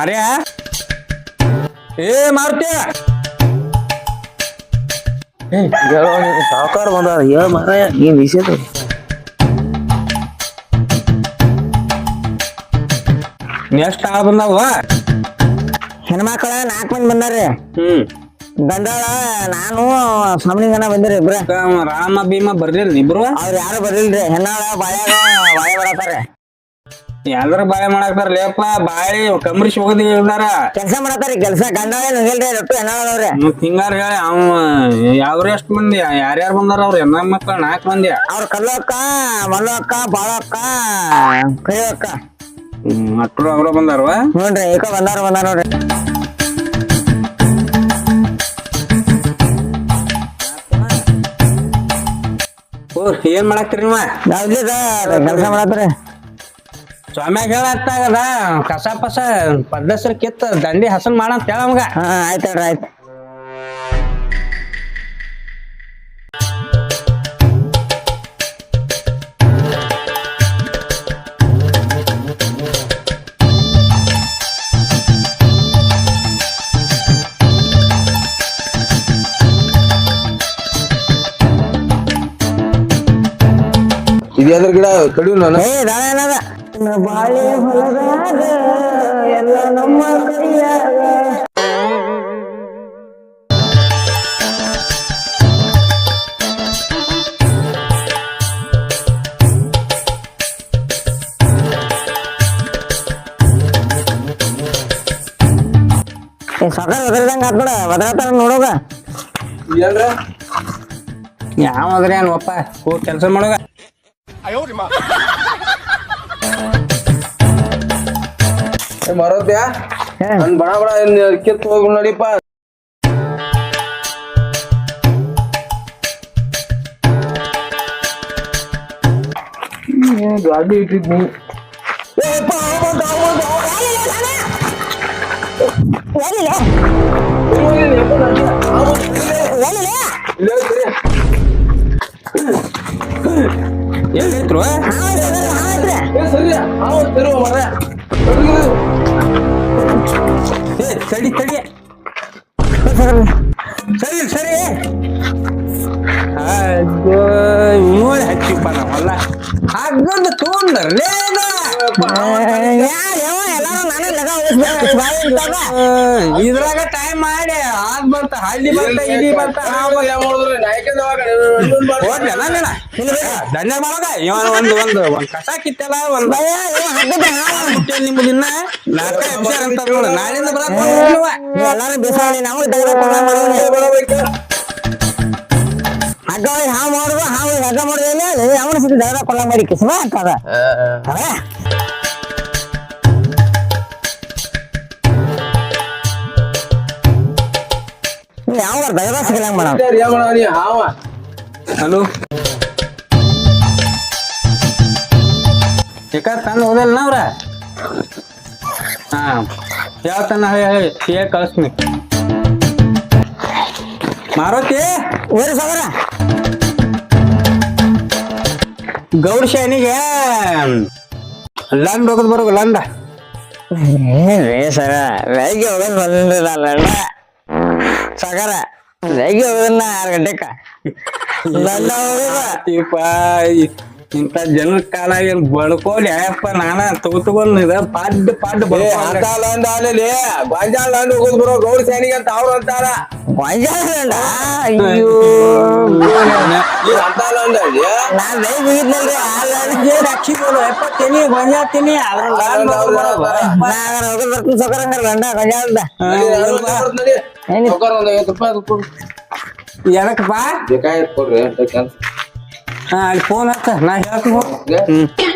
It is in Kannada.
ಮಾರ್ಯ ಏ ಮಾರುತಿ ಸಾವುಕಾರ ಬಂದ ಹೇಳ ಮಾರ ಏನ್ ವಿಷಯ ನೆಕ್ಸ್ಟ್ ಆಳ್ ಬಂದಾವ ಹೆಣ್ಮಕ್ಳ 4 ಮಂದಿ ಬಂದಾರ್ರಿ ಬಂದಾಳ ನಾನು ಸ್ವಾಮಿ ಜನ ಬಂದಿರಿ ಇಬ್ರ ರಾಮ ಭೀಮ ಬರ್ಲಿಲ್ಲ ಇಬ್ರು ಅವ್ರ ಯಾರು ಬರ್ಲಿಲ್ರಿ ಹೆಣ್ಣಾಳ ಬಾಯಾಗ ಬಾಳೆ ಬರತಾರ ಎಲ್ಲರೂ ಬಾಳೆ ಮಾಡಾಕ್ತಾರ ಲೇಪ ಬಾಳಿ ಕಮ್ರಿಸಿ ಹೋಗದಾರ ಕೆಲ್ಸ ಮಾಡತಾರಿ ಕೆಲ್ಸ ಗಂಡಾಳೆ ನಂಗಿಲ್ರಿ ಒಟ್ಟು ಹೆಣ್ಣಾಳವ್ರಿ ಹಿಂಗಾರ ಹೇಳಿ ಅವ ಯಾವ್ರ ಎಷ್ಟ್ ಮಂದಿ ಯಾರ್ಯಾರು ಬಂದಾರ ಅವ್ರ ಹೆಣ್ಣ ಮಕ್ಳ 4 ಮಂದಿ ಅವ್ರ ಕಲ್ಲು ಅಕ್ಕ ಮಲ್ಲು ಅಕ್ಕ ಬಾಳು ಅಕ್ಕ ಕೈಯು ಅಕ್ಕ ಮಕ್ಕಳು ಅವ್ರ ಬಂದಾರವ ನೋಡ್ರಿ ಏಕ ಬಂದಾರ ನೋಡ್ರಿ ಓ ಏನ್ ಮಾಡಾಕ್ತಿರಿ ನೀವ ನಾವ್ ಇಲ್ಲಿದ ಕೆಲ್ಸ ಮಾಡತ್ರಿ ಸ್ವಾಮ್ಯಾಗ ಹೇಳತ್ತಾಗದ ಕಸ ಪಸ ಪದ್ದಸರ್ ಕಿತ್ತ ದಂಡಿ ಹಸನ್ ಮಾಡಂತ ಹೇಳ ನಮ್ಗ ಆಯ್ತು ಹೇಳ್ರಿ ಆಯ್ತು ಇದ್ಯಾದ್ರ ಗಿಡ ಕಡಿಯು ನಾನು ಏ ದಾಳ ಏನದ ಬಾಳೆ ಹೊಲದಾಗ ಎಲ್ಲ ನಮ್ಮ ಕೈಯಾಗ ಸಕಾಲ ಒದರಿದಂಗ ಆತ್ಬಿಡ ಒದರತಾರ ನೋಡೋಗ ಏನ್ರ ಯಾವ ಅದ್ರಿ ಒಪ್ಪ ಹೋಗಿ ಕೆಲಸ ಮಾಡೋಗ ಮರೋದ್ಯಾ ನನ್ ಬಡ ಬಡ ಕಿತ್ ಹೋಗಿ ನಡಿಪ ಗಾಡಿ ಇಟ್ಟಿದ್ನಿ ಎಲ್ಲಿದ್ರು ಸರಿ ಸರಿ ಸರಿ ಸರಿ ನೋಡಿ ಹಚ್ಚಿಪ್ಪ ನಾವಲ್ಲ ಹಗ್ಗದ ತೊಗೊಂಡ್ರಲೇ ಇದ್ರಾಗ ಟೈಮ್ ಮಾಡಿ ಆದ್ ಬರ್ತ ಹಳ್ಳಿ ಬರ್ತ ಇಲ್ಲಿ ಬರ್ತ ದಂಡ ಮಾಡಗ ಇವನ್ ಒಂದು ಕಸ ಕಿತ್ತಲ್ಲ ಒಂದ್ ನಿಮ್ದು ಇನ್ನ ನಾಲ್ಕ ವಿಚಾರ ಅಂತ ನೋಡ ನಾಳಿಂದ ಎಲ್ಲಾರು ಬಿಸಾಡಿ ನಾವು ಹಗ್ಗ ಹಾವು ಮಾಡುದು ಹಾವು ಹಗ್ಗ ಮಾಡುದಿಲ್ಲ ಅವನ ಸುದ್ದಿ ದಗದ ಕೊಳ್ಳ ಮಾಡಿ ಕಿಸ್ಮ ಅಂತದ ಯಾವ ದಗದ ಸಿಗಲಂಗ ಮಾಡ ಹಾವ ಹಲೋ ಯಾಕ ತಂದು ಹೋದಲ್ಲ ಅವ್ರ ಹಾ ಯಾವ ತನ ಹೇಳಿ ಕಳಿಸ್ತೀನಿ ಮಾರುತಿ ಓರಿ ಸಗರ ಗೌಡ ಶಾನಿಗೆ ಲಂಡ್ ಹೋಗೋದು ಬರೋಗ ಲಂಡ ರೇ ಸರ ಬೆಳಿಗ್ಗೆ ಹೋಗೋದು ಬಂದಿಲ್ಲ ಸಗರ ಬೆಳಿಗ್ಗೆ ಹೋಗೋದನ್ನ 6 ಗಂಟೆಕ ಲಂಡ ಹೋಗೋದ ಇಂತ ಜನ ಕಾಲ ಏನ್ ಬಳ್ಕೋಲಿ ಅಯ್ಯಪ್ಪ ನಾನ ತಗೊಂಡ್ ಪಾಡ್ ಗೊಂಜಾಳ ಹೋಗೋದು ಬರೋ ಗೌಡ ಸೇನಿಗೆ ಅಂತ ಅವ್ರು ಅಂತಾರ ಗೊಂಜಾಳ ಅಯ್ಯೋ ನಾನ್ ಬೆಳಿಗ್ಗೆ ಹೋಗಿದ್ನಲ್ರಿ ಅಕ್ಷಿಪ್ಪ ತಿನಿ ಗೊಂಜಾಳ ತಿನಿ ಹೋಗೋದ್ ಬರ್ತೀನಿ ಸಗರ ಹಂಗಾರ ಗಂಡ ಗೊಂಜಾಳದ ಎದಕ್ಕಪ್ಪ ಬೇಕಾಯ್ತು ಕೊಡ್ರಿ ಹಾ ಅಲ್ಲಿ ಫೋನ್ ಹಚ್ಚ ನಾ ಹೇಳ್ತೀನಿ